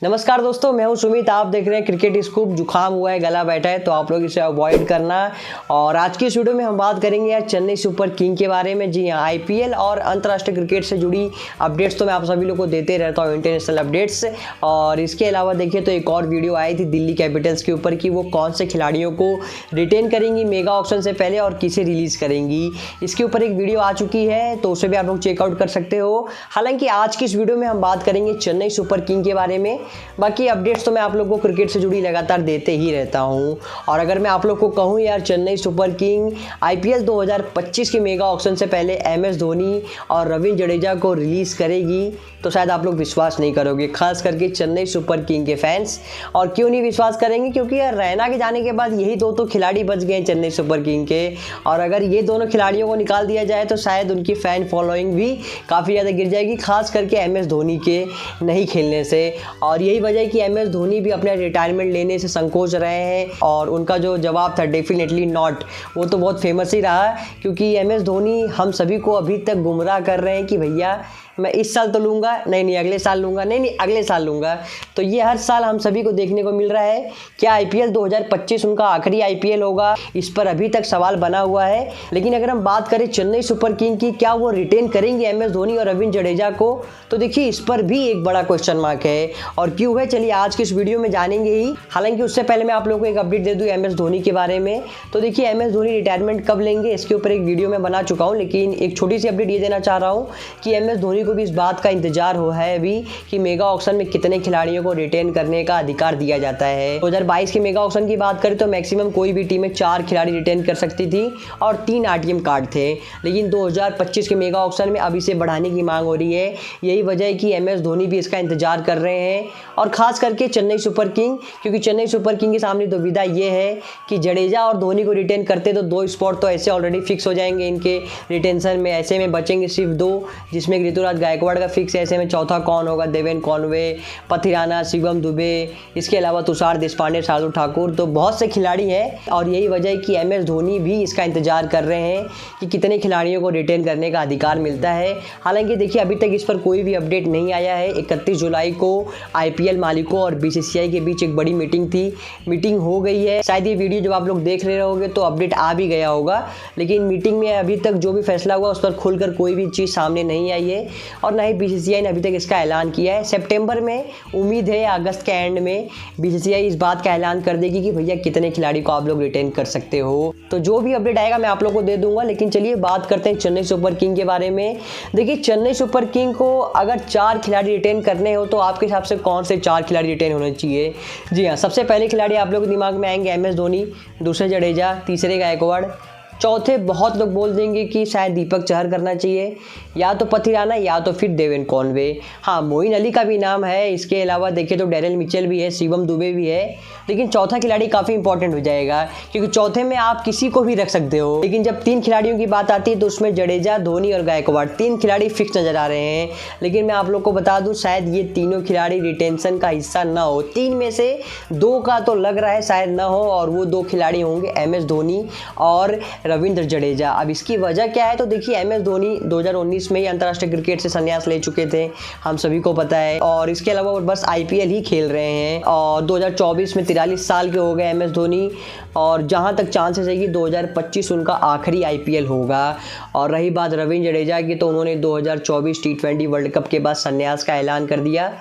नमस्कार दोस्तों, मैं हूं सुमित। आप देख रहे हैं क्रिकेट स्कूप। जुकाम हुआ है, गला बैठा है, तो आप लोग इसे अवॉइड करना। और आज की इस वीडियो में हम बात करेंगे यार चेन्नई सुपर किंग के बारे में। जी हाँ, आईपीएल और अंतर्राष्ट्रीय क्रिकेट से जुड़ी अपडेट्स तो मैं आप सभी लोग को देते रहता हूँ, इंटरनेशनल अपडेट्स। और इसके अलावा देखिए तो एक और वीडियो आई थी दिल्ली कैपिटल्स के ऊपर कि वो कौन से खिलाड़ियों को रिटेन करेंगी मेगा ऑक्शन से पहले और किसे रिलीज़ करेंगी। इसके ऊपर एक वीडियो आ चुकी है, तो उसे भी आप लोग चेकआउट कर सकते हो। हालांकि आज की इस वीडियो में हम बात करेंगे चेन्नई सुपर किंग के बारे में। बाकी अपडेट्स तो मैं आप लोग को क्रिकेट से जुड़ी लगातार देते ही रहता हूं। और अगर मैं आप लोग को कहूं यार चेन्नई सुपर किंग आईपीएल 2025 के मेगा ऑक्शन से पहले एमएस धोनी और रविंद्र जडेजा को रिलीज़ करेगी, तो शायद आप लोग विश्वास नहीं करोगे, खास करके चेन्नई सुपर किंग के फैंस। और क्यों नहीं विश्वास करेंगे? क्योंकि यार रैना के जाने के बाद यही दो तो खिलाड़ी बच गए चेन्नई सुपर किंग के। और अगर ये दोनों खिलाड़ियों को निकाल दिया जाए तो शायद उनकी फ़ैन फॉलोइंग भी काफ़ी ज़्यादा गिर जाएगी, खास करके एमएस धोनी के नहीं खेलने से। और यही वजह है कि एमएस धोनी भी अपना रिटायरमेंट लेने से संकोच रहे हैं। और उनका जो जवाब था डेफिनेटली नॉट, वो तो बहुत फेमस ही रहा। क्योंकि एमएस धोनी हम सभी को अभी तक गुमराह कर रहे हैं कि भैया मैं इस साल तो लूँगा, नहीं अगले साल लूँगा, नहीं अगले साल लूँगा। तो ये हर साल हम सभी को देखने को मिल रहा है। क्या आईपीएल 2025 उनका आखिरी आईपीएल होगा? इस पर अभी तक सवाल बना हुआ है। लेकिन अगर हम बात करें चेन्नई सुपर किंग की, क्या वो रिटेन करेंगे एमएस धोनी और रविंद्र जडेजा को? तो देखिए इस पर भी एक बड़ा क्वेश्चन मार्क है। और क्यों है, चलिए आज की इस वीडियो में जानेंगे ही। हालांकि उससे पहले मैं आप लोगों को एक अपडेट दे दूँ एमएस धोनी के बारे में। तो देखिए एमएस धोनी रिटायरमेंट कब लेंगे इसके ऊपर एक वीडियो मैं बना चुका हूँ। लेकिन एक छोटी सी अपडेट ये देना चाह रहा हूँ कि एमएस धोनी को भी इस बात का इंतजार हो है अभी कि मेगा ऑक्शन में कितने खिलाड़ियों को रिटेन करने का अधिकार दिया जाता है। 2022 के मेगा ऑक्शन की बात करें तो मैक्सिमम कोई भी टीम में 4 खिलाड़ी रिटेन कर सकती थी और 3 आरटीएम कार्ड थे। लेकिन 2025 के मेगा ऑक्शन में अब इसे बढ़ाने की मांग हो रही है। यही वजह है कि एमएस धोनी भी इसका इंतजार कर रहे हैं, और खास करके चेन्नई सुपर किंग। क्योंकि चेन्नई सुपर किंग के सामने दुविधा ये है कि जडेजा और धोनी को रिटेन करते तो 2 स्पॉट तो ऐसे ऑलरेडी फिक्स हो जाएंगे इनके रिटेंशन में। ऐसे में बचेंगे सिर्फ 2, जिसमें ऋतुराज गायकवाड़ का फिक्स है। ऐसे में चौथा कौन होगा? देवेन कॉनवे, पथिराना, शिवम दुबे, इसके अलावा तुषार देशपांडे, शार्दुल ठाकुर। तो बहुत से खिलाड़ी हैं और यही वजह है कि एमएस धोनी भी इसका इंतजार कर रहे हैं कि कितने खिलाड़ियों को रिटेन करने का अधिकार मिलता है। हालांकि देखिए अभी तक इस पर कोई भी अपडेट नहीं आया है। 31 जुलाई को आईपीएल मालिकों और बीसीसीआई के बीच एक बड़ी मीटिंग थी, मीटिंग हो गई है। शायद ये वीडियो जब आप लोग देख रहे होगे तो अपडेट आ भी गया होगा। लेकिन मीटिंग में अभी तक जो भी फैसला हुआ उस पर खुलकर कोई भी चीज़ सामने नहीं आई है और ना ही बीसीसीआई ने अभी तक इसका ऐलान किया है। सितंबर में उम्मीद है अगस्त के एंड में बीसीसीआई इस बात का ऐलान कर देगी कि भैया कितने खिलाड़ी को आप लोग रिटेन कर सकते हो। तो जो भी अपडेट आएगा मैं आप लोग को दे दूंगा। लेकिन चलिए बात करते हैं चेन्नई सुपर किंग के बारे में। देखिए चेन्नई सुपर किंग को अगर 4 खिलाड़ी रिटेन करने हो तो आपके हिसाब से कौन से 4 खिलाड़ी रिटेन होने चाहिए? जी हाँ, सबसे पहले खिलाड़ी आप लोग के दिमाग में आएंगे एमएस धोनी, दूसरे जडेजा, तीसरे गायकवाड़, चौथे बहुत लोग बोल देंगे कि शायद दीपक चहर करना चाहिए, या तो पथिराना या तो फिर देवेन कॉनवे। हाँ, मोइन अली का भी नाम है। इसके अलावा देखिए तो डेरिल मिचेल भी है, शिवम दुबे भी है। लेकिन चौथा खिलाड़ी काफ़ी इंपॉर्टेंट हो जाएगा क्योंकि चौथे में आप किसी को भी रख सकते हो। लेकिन जब 3 खिलाड़ियों की बात आती है तो उसमें जडेजा, धोनी और गायकवाड़ 3 खिलाड़ी फिक्स नजर आ रहे हैं। लेकिन मैं आप लोग को बता दूं शायद ये तीनों खिलाड़ी रिटेंशन का हिस्सा ना हो। 3 में से 2 का तो लग रहा है शायद ना हो, और वो 2 खिलाड़ी होंगे एमएस धोनी और रविंद्र जडेजा। अब इसकी वजह क्या है? तो देखिए एमएस धोनी 2019 में ही अंतर्राष्ट्रीय क्रिकेट से संन्यास ले चुके थे, हम सभी को पता है। और इसके अलावा वो बस आईपीएल ही खेल रहे हैं। और 2024 में 43 साल के हो गए एमएस धोनी। और जहां तक चांसेस है कि 2025 उनका आखिरी आईपीएल होगा। और रही बात रविंद्र जडेजा की, तो उन्होंने 2024 टी20 वर्ल्ड कप के बाद संन्यास का ऐलान कर दिया।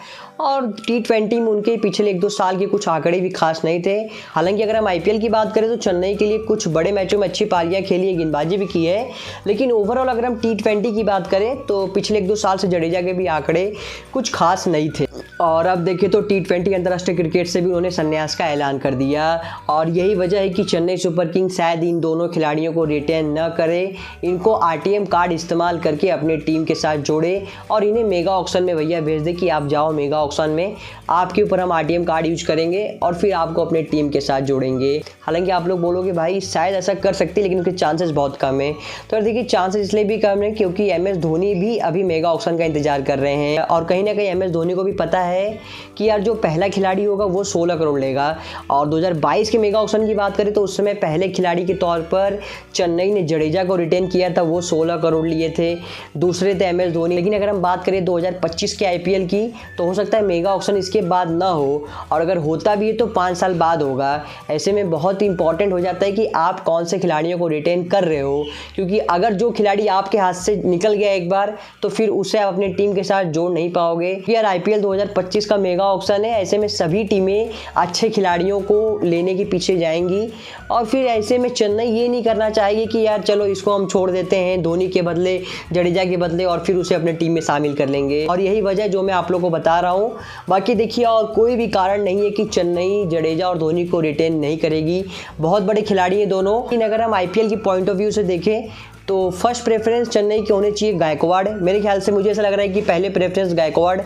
और टी20 में उनके पिछले 1-2 साल के कुछ आंकड़े भी खास नहीं थे। हालांकि अगर हम आईपीएल की बात करें तो चेन्नई के लिए कुछ बड़े मैचों में अच्छी पारियां खेली है, गेंदबाजी भी की है। लेकिन ओवरऑल अगर हम टी20 की बात करें तो पिछले 1-2 साल से जडेजा के भी आंकड़े कुछ खास नहीं थे। और अब देखिए तो टी20 अंतर्राष्ट्रीय क्रिकेट से भी उन्होंने संन्यास का ऐलान कर दिया। और यही वजह है कि चेन्नई सुपर किंग शायद इन दोनों खिलाड़ियों को रिटेन न करे, इनको आरटीएम कार्ड इस्तेमाल करके अपने टीम के साथ जोड़े और इन्हें मेगा ऑक्शन में भैया भेज दे कि आप जाओ मेगा ऑक्शन में, आपके ऊपर हम आरटीएम कार्ड यूज करेंगे और फिर आपको अपने टीम के साथ जोड़ेंगे। हालांकि आप लोग बोलोगे भाई शायद ऐसा कर सकते हैं, लेकिन उसके चांसेस बहुत कम है। तो देखिए चांसेस इसलिए भी कम है क्योंकि एमएस धोनी भी अभी मेगा ऑक्शन का इंतजार कर रहे हैं और कहीं ना कहीं एमएस धोनी को भी पता है कि यार जो पहला खिलाड़ी होगा वो 16 करोड़ लेगा। और 2022 के मेगा ऑक्शन की बात करें तो उस समय पहले खिलाड़ी के तौर पर चेन्नई ने जडेजा को रिटेन किया था, वो 16 करोड़ लिए थे। दूसरे थे MS धोनी। लेकिन अगर हम बात करें 2025 के IPL की तो हो सकता है मेगा ऑक्शन इसके बाद ना हो, और अगर होता भी है तो 5 साल बाद होगा। ऐसे में बहुत ही इंपॉर्टेंट हो जाता है कि आप कौन से खिलाड़ियों को रिटेन कर रहे हो, क्योंकि अगर जो खिलाड़ी आपके हाथ से निकल गया एक बार तो फिर उसे आप अपनी टीम के साथ जोड़ नहीं पाओगे। यार IPL 2025 का मेगा ऑक्शन है, ऐसे में सभी टीमें अच्छे खिलाड़ियों को लेने के पीछे जाएंगी, और फिर ऐसे में चेन्नई ये नहीं करना चाहेगी कि यार चलो इसको हम छोड़ देते हैं धोनी के बदले, जडेजा के बदले, और फिर उसे अपने टीम में शामिल कर लेंगे। और यही वजह जो मैं आप लोगों को बता रहा हूँ। बाकी देखिए और कोई भी कारण नहीं है कि चेन्नई जडेजा और धोनी को रिटेन नहीं करेगी, बहुत बड़े खिलाड़ी हैं दोनों। लेकिन अगर हम IPL की पॉइंट ऑफ व्यू से देखें तो फर्स्ट प्रेफरेंस चेन्नई के होने चाहिए गायकवाड़। मेरे ख्याल से मुझे ऐसा लग रहा है कि पहले प्रेफरेंस गायकवाड़,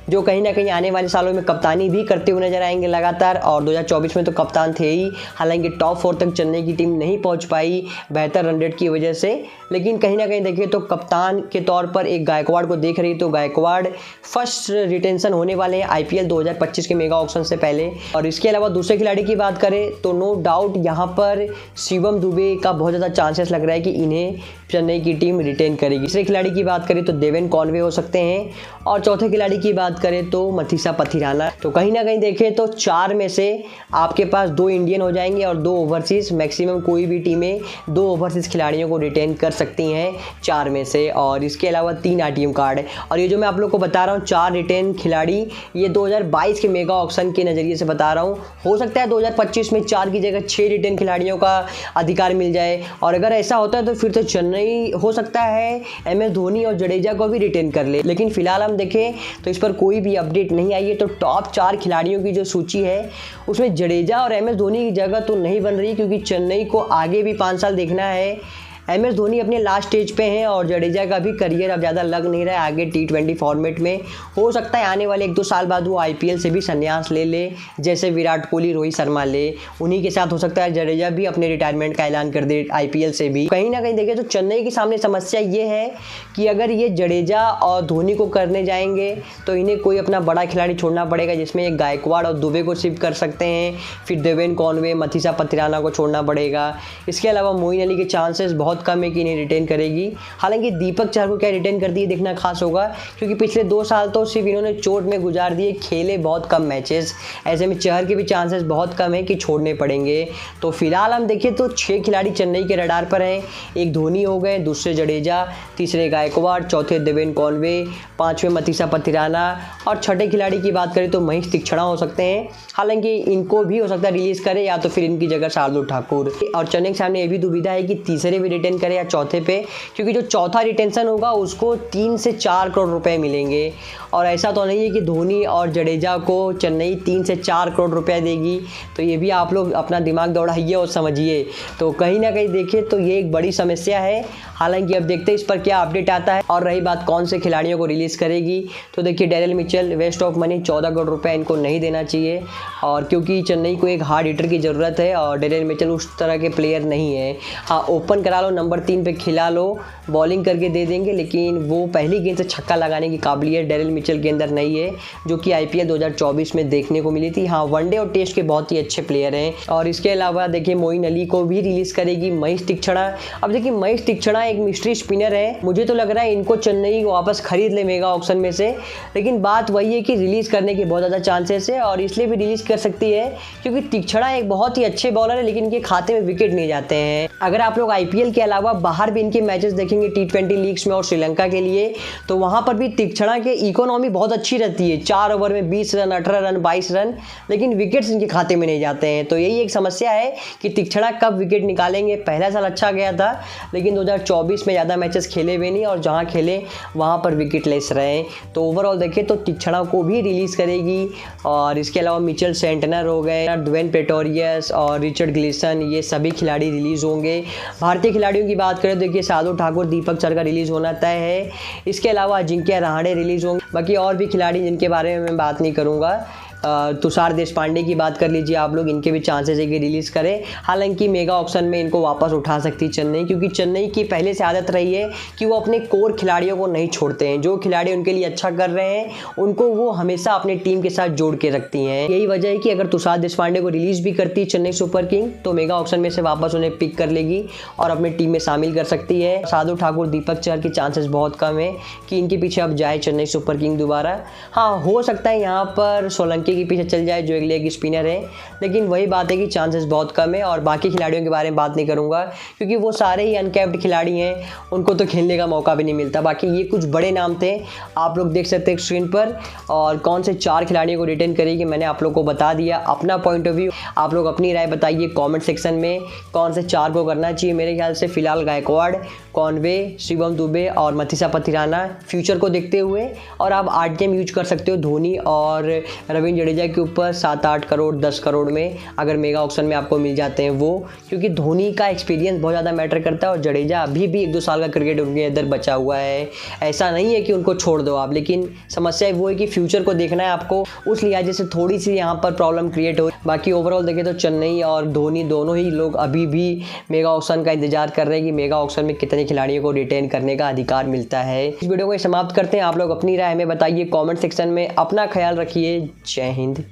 जो कहीं ना कहीं आने वाले सालों में कप्तानी भी करते हुए नजर आएंगे लगातार, और 2024 में तो कप्तान थे ही। हालांकि टॉप 4 तक चेन्नई की टीम नहीं पहुंच पाई बेहतर रन रेट की वजह से, लेकिन कहीं ना कहीं देखिए तो कप्तान के तौर पर एक गायकवाड़ को देख रही, तो गायकवाड़ फर्स्ट रिटेंशन होने वाले हैं IPL 2025 के मेगा ऑक्शन से पहले। और इसके अलावा दूसरे खिलाड़ी की बात करें तो नो डाउट यहाँ पर शिवम दुबे का बहुत ज़्यादा चांसेस लग रहा है कि इन्हें चेन्नई की टीम रिटेन करेगी। तीसरे खिलाड़ी की बात करें तो देवेन कॉनवे हो सकते हैं, और चौथे खिलाड़ी की बात करें तो मथीसा पथिराना। तो कहीं ना कहीं देखें तो 4 में से आपके पास 2 इंडियन हो जाएंगे और 2 ओवरसीज। मैक्सिमम कोई भी टीमें 2 ओवरसीज खिलाड़ियों को रिटेन कर सकती हैं 4 में से, और इसके अलावा 3 ATM कार्ड। और ये जो मैं आप लोग को बता रहा हूँ 4 रिटेन खिलाड़ी, ये 2022 के मेगा ऑक्शन के नज़रिए से बता रहा हूँ। हो सकता है 2025 में 4 की जगह 6 रिटेन खिलाड़ियों का अधिकार मिल जाए, और अगर ऐसा होता है तो फिर तो चेन्नई हो सकता है MS धोनी और जडेजा को भी रिटेन कर ले। लेकिन फिलहाल हम देखें तो इस पर कोई भी अपडेट नहीं आई है। तो टॉप 4 खिलाड़ियों की जो सूची है उसमें जडेजा और MS धोनी की जगह तो नहीं बन रही, क्योंकि चेन्नई को आगे भी 5 साल देखना है। MS धोनी अपने लास्ट स्टेज पे हैं, और जडेजा का भी करियर अब ज़्यादा लग नहीं रहा है आगे T20 फॉर्मेट में। हो सकता है आने वाले 1-2 साल बाद वो IPL से भी संन्यास ले, जैसे विराट कोहली, रोहित शर्मा ले। उन्हीं के साथ हो सकता है जडेजा भी अपने रिटायरमेंट का ऐलान कर दे IPL से भी। कहीं ना कहीं देखें तो चेन्नई के सामने समस्या ये है कि अगर ये जडेजा और धोनी को करने जाएंगे तो इन्हें कोई अपना बड़ा खिलाड़ी छोड़ना पड़ेगा, जिसमें एक गायकवाड़ और दुबे को शिफ्ट कर सकते हैं, फिर देवेन कॉनवे, मथीसा पथिराना को छोड़ना पड़ेगा। इसके अलावा मोइन अली के चांसेस बहुत कम है कि इन्हें रिटेन करेगी। हालांकि दीपक चहर को क्या रिटेन कर दिए देखना खास होगा, क्योंकि पिछले 2 साल तो सिर्फ इन्होंने चोट में गुजार दिए, खेले बहुत कम मैचेस। ऐसे में चहर के भी चांसेस बहुत कम है कि छोड़ने पड़ेंगे। तो फिलहाल हम देखें तो 6 खिलाड़ी चेन्नई के रडार पर हैं। एक धोनी हो गए, दूसरे जडेजा, तीसरे गायकवाड़, चौथे देवेन कॉनवे, 5वें मथीसा पथिराना, और छठे खिलाड़ी की बात करें तो महेश तीक्षणा हो सकते हैं। हालांकि इनको भी हो सकता है रिलीज करे, या तो फिर इनकी जगह शार्दुल ठाकुर। और चेन्नई के सामने ये भी दुविधा है कि तीसरे भी रिटेन करे या चौथे पे, क्योंकि जो चौथा रिटेंशन होगा उसको 3 से 4 करोड़ रुपए मिलेंगे। और ऐसा तो नहीं है कि धोनी और जडेजा को चेन्नई 3 से 4 करोड़ रुपए देगी। तो ये भी आप लोग अपना दिमाग दौड़ाइए और समझिए। तो कहीं ना कहीं देखिए तो ये एक बड़ी समस्या है। हालांकि अब देखते हैं इस पर क्या अपडेट आता है। और रही बात कौन से खिलाड़ियों को रिलीज करेगी, तो देखिए Daryl Mitchell waste of money 14 crore रुपए इनको नहीं देना चाहिए, और क्योंकि चेन्नई को एक हार्ड हिटर की ज़रूरत है, और डेरिल मिचेल उस तरह के प्लेयर नहीं है। हाँ, ओपन करा लो, नंबर 3 पे खिला लो, बॉलिंग करके दे देंगे, लेकिन वो पहली गेंद से छक्का लगाने की काबिलियत डेरिल मिचेल के अंदर नहीं है, जो कि IPL 2024 में देखने को मिली थी। हाँ, वनडे और टेस्ट के बहुत ही अच्छे प्लेयर हैं। और इसके अलावा देखिए मोइन अली को भी रिलीज करेगी महेश तीक्षणा। अब देखिए महेश तीक्षणा एक मिस्ट्री स्पिनर है, मुझे तो लग रहा है इनको चेन्नई वापस खरीद ले मेगा ऑक्शन में से। लेकिन बात वही है कि रिलीज करने के बहुत ज़्यादा चांसेस है, और इसलिए भी रिलीज कर सकती है क्योंकि तीक्षणा एक बहुत ही अच्छे बॉलर है, लेकिन इनके खाते में विकेट नहीं जाते हैं। अगर आप लोग IPL के अलावा बाहर भी इनके मैचेस देखेंगे T20 लीग्स में और श्रीलंका के लिए, तो वहां पर भी तीक्षणा के इकोनॉमी बहुत अच्छी रहती है। 4 ओवर में 20 रन, 18 रन, 22 रन, लेकिन विकेट्स इनके खाते में नहीं जाते हैं। तो यही एक समस्या है कि तीक्षणा कब विकेट निकालेंगे। पहला साल अच्छा गया था, लेकिन 2024 में ज़्यादा मैचेस खेले भी नहीं, और जहाँ खेले वहाँ पर विकेट लेस रहे। तो ओवरऑल देखें तो तीक्षणा को भी रिलीज़ करेगी। और इसके अलावा मिचेल सेंटनर हो गए, ड्वेन प्रेटोरियस और रिचर्ड ग्लिसन, ये सभी खिलाड़ी रिलीज़ होंगे। भारतीय खिलाड़ियों की बात करें तो देखिए शार्दुल ठाकुर, दीपक चहर का रिलीज़ होना तय है। इसके अलावा अजिंक्य रहाणे रिलीज़ होंगे। बाकी और भी खिलाड़ी जिनके बारे में मैं बात नहीं करूँगा। तुषार देशपांडे की बात कर लीजिए आप लोग, इनके भी चांसेस है कि रिलीज़ करें। हालांकि मेगा ऑक्शन में इनको वापस उठा सकती चेन्नई, क्योंकि चेन्नई की पहले से आदत रही है कि वो अपने कोर खिलाड़ियों को नहीं छोड़ते हैं। जो खिलाड़ी उनके लिए अच्छा कर रहे हैं उनको वो हमेशा अपनी टीम के साथ जोड़ के रखती हैं। यही वजह है कि अगर तुषार देशपांडे को रिलीज़ भी करती चेन्नई सुपर किंग तो मेगा ऑक्शन में से वापस उन्हें पिक कर लेगी और अपनी टीम में शामिल कर सकती है। साधु ठाकुर, दीपक चहर की चांसेस बहुत कम है कि इनके पीछे अब जाए चेन्नई सुपर किंग दोबारा। हाँ, हो सकता है यहाँ पर सोलंकी के पीछे चल जाए जो एक लेग स्पिनर है, लेकिन वही बात है कि चांसेस बहुत कम है। और बाकी खिलाड़ियों के बारे में बात नहीं करूँगा क्योंकि वो सारे ही अनकैप्ड खिलाड़ी हैं, उनको तो खेलने का मौका भी नहीं मिलता। बाकी ये कुछ बड़े नाम थे, आप लोग देख सकते हैं स्क्रीन पर। और कौन से 4 खिलाड़ियों को रिटेन करेगी मैंने आप लोग को बता दिया। अपना पॉइंट ऑफ व्यू आप लोग अपनी राय बताइए कमेंट सेक्शन में, कौन से 4 को करना चाहिए। मेरे ख्याल से फिलहाल गायकवाड़, कॉनवे, शिवम दुबे और मथीसा पथिराना फ्यूचर को देखते हुए। और आप आरटीएम यूज कर सकते हो धोनी और रविंद्र जडेजा के ऊपर 7-8 करोड़ 10 करोड़ में, अगर मेगा ऑक्शन में आपको मिल जाते हैं वो, क्योंकि धोनी का एक्सपीरियंस बहुत ज़्यादा मैटर करता है और जडेजा अभी भी 1-2 साल का क्रिकेट उनके इधर बचा हुआ है। ऐसा नहीं है कि उनको छोड़ दो आप, लेकिन समस्या वो है कि फ्यूचर को देखना है आपको, उस लिहाज से थोड़ी सी यहाँ पर प्रॉब्लम क्रिएट हो। बाकी ओवरऑल देखें तो चेन्नई और धोनी दोनों ही लोग अभी भी मेगा ऑक्शन का इंतजार कर रहे हैं कि मेगा ऑक्शन में कितने खिलाड़ियों को रिटेन करने का अधिकार मिलता है। इस वीडियो को समाप्त करते हैं। आप लोग अपनी राय हमें बताइए कमेंट सेक्शन में। अपना ख्याल रखिए। जय हिंद।